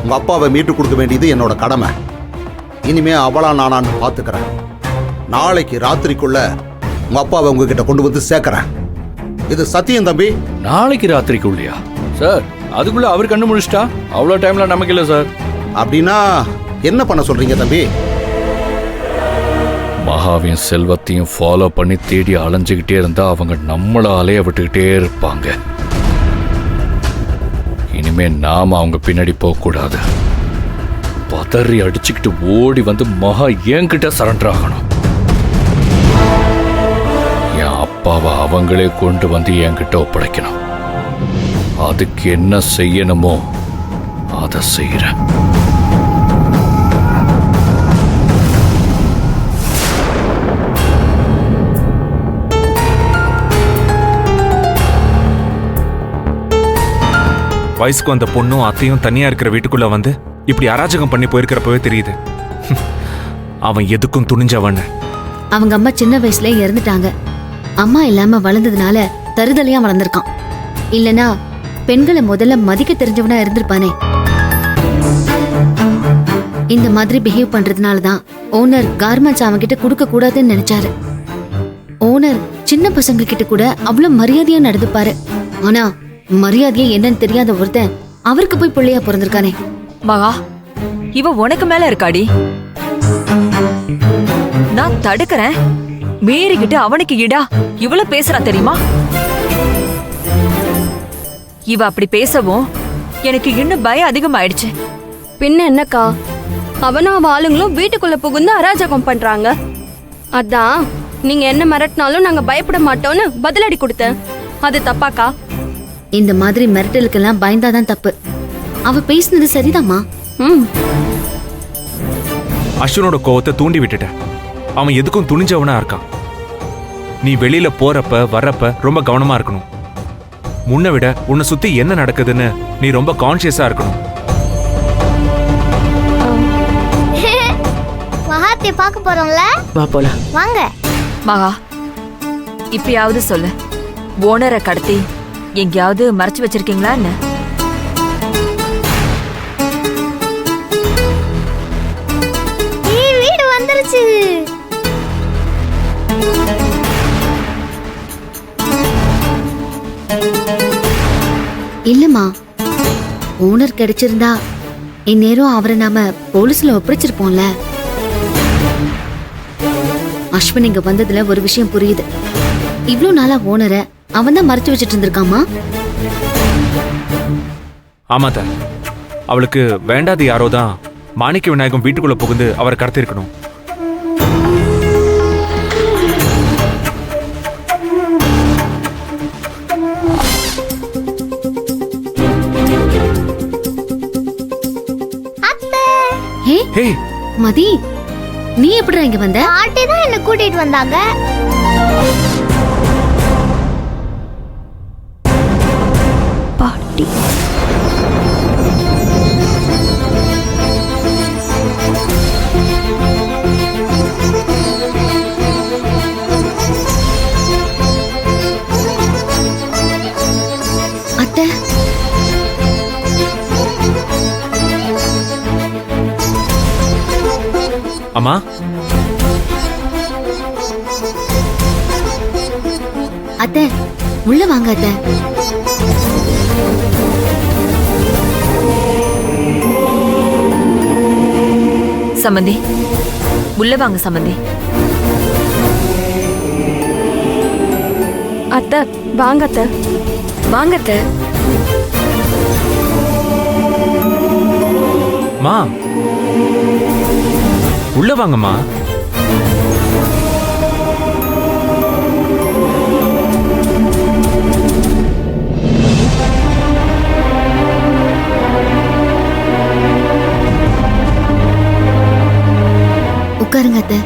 உங்க அப்பாவை மீட்டு கொடுக்க வேண்டியது என்னோட கடமை. இனிமே அவளா நானான்னு பாத்துக்கிறேன். நாளைக்கு ராத்திரிக்குள்ள உங்க அப்பாவை உங்ககிட்ட கொண்டு வந்து சேர்க்கிறேன். இது சத்தியம் தம்பி. நாளைக்கு ராத்திரிக்குள்ளையா சார்? அதுக்குள்ள அவர் கண்ணு முடிச்சிட்டா அவ்வளோ டைம்ல நமக்கு இல்லை சார். அப்படின்னா என்ன பண்ண சொல்றீங்க தம்பி? மகாவின் செல்வத்தையும் ஃபாலோ பண்ணி தேடி அலைஞ்சுக்கிட்டே இருந்தா அவங்க நம்மள அலைய விட்டுக்கிட்டே இருப்பாங்க. இனிமே நாம அவங்க பின்னாடி போக கூடாது. பதறி அடிச்சுக்கிட்டு ஓடி வந்து மகா என்கிட்ட சரண்டர் ஆகணும். என் அப்பாவை அவங்களே கொண்டு வந்து என்கிட்ட ஒப்படைக்கணும். அதுக்கு என்ன செய்யணுமோ அதை செய்யறேன். வயசுக்கு அந்த பொண்ணும் அத்தையும் தனியா இருக்கிற வீட்டுக்குள்ள வந்து இப்படி அராஜகம் பண்ணி போயிருக்கிறப்பவே தெரியுது அவன் எதுக்கும் துணிஞ்சவன். அவங்க அம்மா சின்ன வயசுல இறந்துட்டாங்க. அம்மா இல்லாம வளர்ந்ததுனால தருதலையா வளர்ந்திருக்கான். இல்லனா பெண்களை முதல்ல மதிக்க தெரிஞ்சவனா இருந்திருப்பானே. இந்த மாதிரி பிஹேவ் பண்றதுனாலதான் ஓனர் கார்மெண்ட்ஸ் அவங்க கிட்ட கொடுக்க கூடாதுன்னு நினைச்சாரு. ஓனர் சின்ன பசங்க கிட்ட கூட அவ்வளவு மரியாதையா நடந்துப்பாரு. ஆனா மரியாதையே என்னன்னு தெரியாத ஒருத்தன் அவருக்கு போய் பிள்ளையா பிறந்திருக்கானே. மகா, இவ உனக்கு மேல இருக்காடி. நான் தடுக்கிறேன், மீறிக்கிட்டு அவனுக்கு ஈடா இவ்வளவு பேசுறா தெரியுமா? இவ அப்படி பேசவும் எனக்கு இன்னும் பயம் அதிகமாயிடுச்சு. பின்ன என்னக்கா, அவனும் அவ ஆளுங்களும் வீட்டுக்குள்ள புகுந்து அராஜகம் பண்றாங்க. அதான் நீங்க என்ன மிரட்டினாலும் நாங்க பயப்பட மாட்டோம்னு பதிலடி கொடுத்தேன். அது தப்பாக்கா? இந்த மாதிரி மிரட்டலுக்கெல்லாம் பயந்தாதான் தப்பு. அவ பேசினது சரிதாம்மா. அஸ்வினோட கோவத்தை தூண்டி விட்டுட்டேன். அவன் எதுக்கும் துணிஞ்சவனா இருக்கான். நீ வெளியில போறப்ப வர்றப்ப ரொம்ப கவனமா இருக்கணும். முன்ன விட உன்னை சுத்தி என்ன நடக்குதுன்னு நீ ரொம்ப கான்சியஸா இருக்கணும். மகாத்தை பார்க்க போறோம்ல, வா போலாம். வாங்க. மகா, இப்பயாவது சொல்லு, ஓனரை கடத்தி எங்கேயாவது மறைச்சு வச்சிருக்கீங்களா என்ன? வீடு வந்துருச்சு. இல்லம்மா, ஓனர் கிடைச்சிருந்தா இந்நேரம் அவரை நாம போலீஸ்ல ஒப்படைச்சிருப்போம்ல. அஸ்வின் இங்க வந்ததுல ஒரு விஷயம் புரியுது. இவ்ளோ நாளா ஓனரை அவன் தான் மறைச்சு வச்சிட்டு இருந்திருக்காமா. ஆமாத்த, அவளுக்கு வேண்டாது யாரோ தான் மாணிக்க விநாயகம் வீட்டுக்குள்ள புகுந்து அவரை கடத்திருக்கணும். ஹே மதி, நீ எப்படிடா இங்க வந்த? பாட்டி தான் என்ன கூட்டிட்டு வந்தாங்க. பாட்டி அத்தை, அம்மா, அத்தை உள்ள வாங்க அத்தை. சம்பந்தி, உள்ள வாங்க சம்பந்தி. அத்தை வாங்க அத்தை. வாங்க அத்தை. மா உள்ள வாங்கம்மா. உட்காருங்க அத்தை.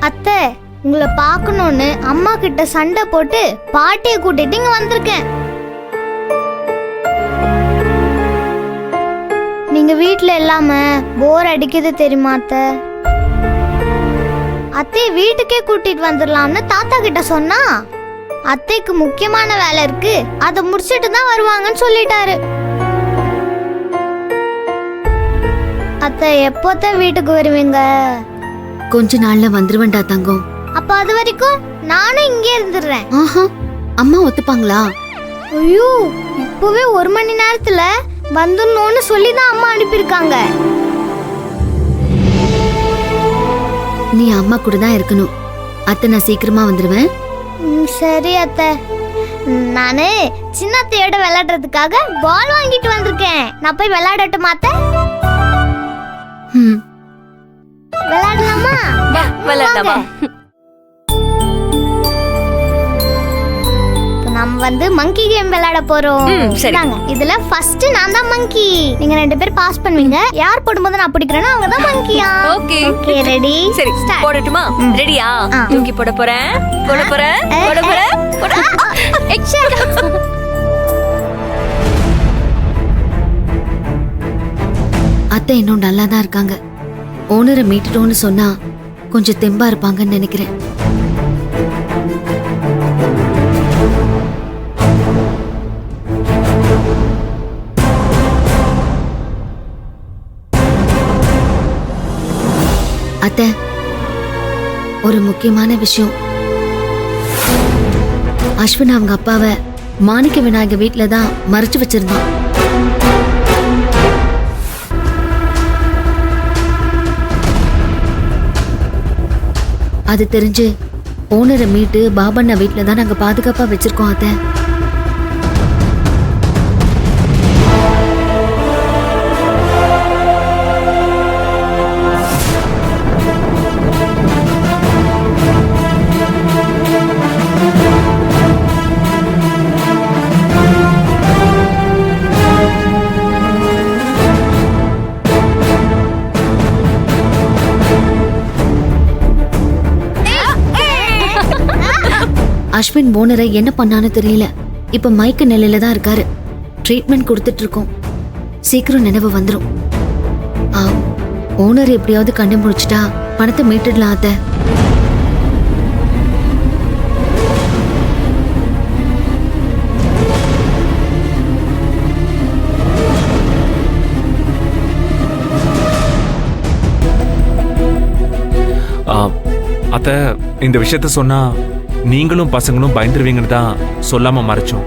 அத்தை, உங்களை பார்க்கணும்னு அம்மா கிட்ட சண்டை போட்டு பாட்டியை கூட்டிட்டு இங்க வந்திருக்கேன். நீ நீங்க வீட்ல இல்லாம போர் அடிக்குது தெரியுமா அத்தை? அத்தை வீட்டுக்கே கூட்டிட்டு வந்துடலாம்னு தாத்தா கிட்ட சொன்னா அத்தைக்கு முக்கியமான வேலை இருக்கு, அதை முடிச்சிட்டு தான் வருவாங்கன்னு சொல்லிட்டாரு. அத்தை எப்போதான் வீட்டுக்கு வருவீங்க? கொஞ்ச நாள்ல வந்துருவேன்டா தங்கம். அப்ப அது வரைக்கும் நானும் இங்கே இருந்துடுறேன். ஆஹா, அம்மா ஒத்துப்பாங்களா? ஐயோ, இப்பவே 1 மணி நேரத்துல வந்துடணும்னு சொல்லி தான் அம்மா அனுப்பியிருக்காங்க. நீ அம்மா கூட தான் இருக்கணும். அத்தை நான் சீக்கிரமா வந்துருவேன். சரி அத்தை. நானு சின்ன அத்தையோட விளையாடுறதுக்காக பால் வாங்கிட்டு வந்திருக்கேன். நான் போய் விளையாடட்டுமா அத்தை? ம். விளையாடலாமா? விளையாடலாமா? நம்ம வந்து மங்கி கேம் விளையாட போறோம். சரி. இந்தாங்க, இதுல ஃபர்ஸ்ட் நான் தான் மங்கி. நீங்க 2 பேர் பாஸ் பண்ணுவீங்க. யார் போடும்போது நான் பிடிக்கிறேனோ அவங்க தான் மங்கியா. ஓகே. Okay, ready? சரி, போடட்டுமா? ரெடியா? ஆ. தூக்கி போட போறேன். போட போறேன். போட போறேன். போட. அத்தை இன்னும் நல்லா தான் இருக்காங்க. ஓனரை மீட்டுட்டோன்னு சொன்னா கொஞ்சம் தெம்பா இருப்பாங்கன்னு நினைக்கிறேன். அத்தை, ஒரு முக்கியமான விஷயம். அஸ்வின் அவங்க அப்பாவை மாணிக்க விநாயகர் வீட்டுல தான் மறைச்சு வச்சிருந்தான். அது தெரிஞ்சு ஓனரை மீட்டு பாபண்ணா வீட்டுல தான் நாங்க பாதுகாப்பா வச்சிருக்கோம் அத்தை. அஸ்வின் ஓனரை என்ன பண்ணான்னு தெரியல. இப்ப மயக்க நிலையில தான் இருக்காரு. ட்ரீட்மெண்ட் கொடுத்துட்டு இருக்கோம். சீக்கிரம் நினைவு வந்துடும். ஓனர் எப்படியாவது கண்டுபிடிச்சிட்டா பணத்தை மீட்டுடலாம் அத்தை. அத்த இந்த விஷயத்த சொன்னா நீங்களும் பசங்களும் பயந்துருவீங்கன்னு தான் சொல்லாம மறைச்சோம்.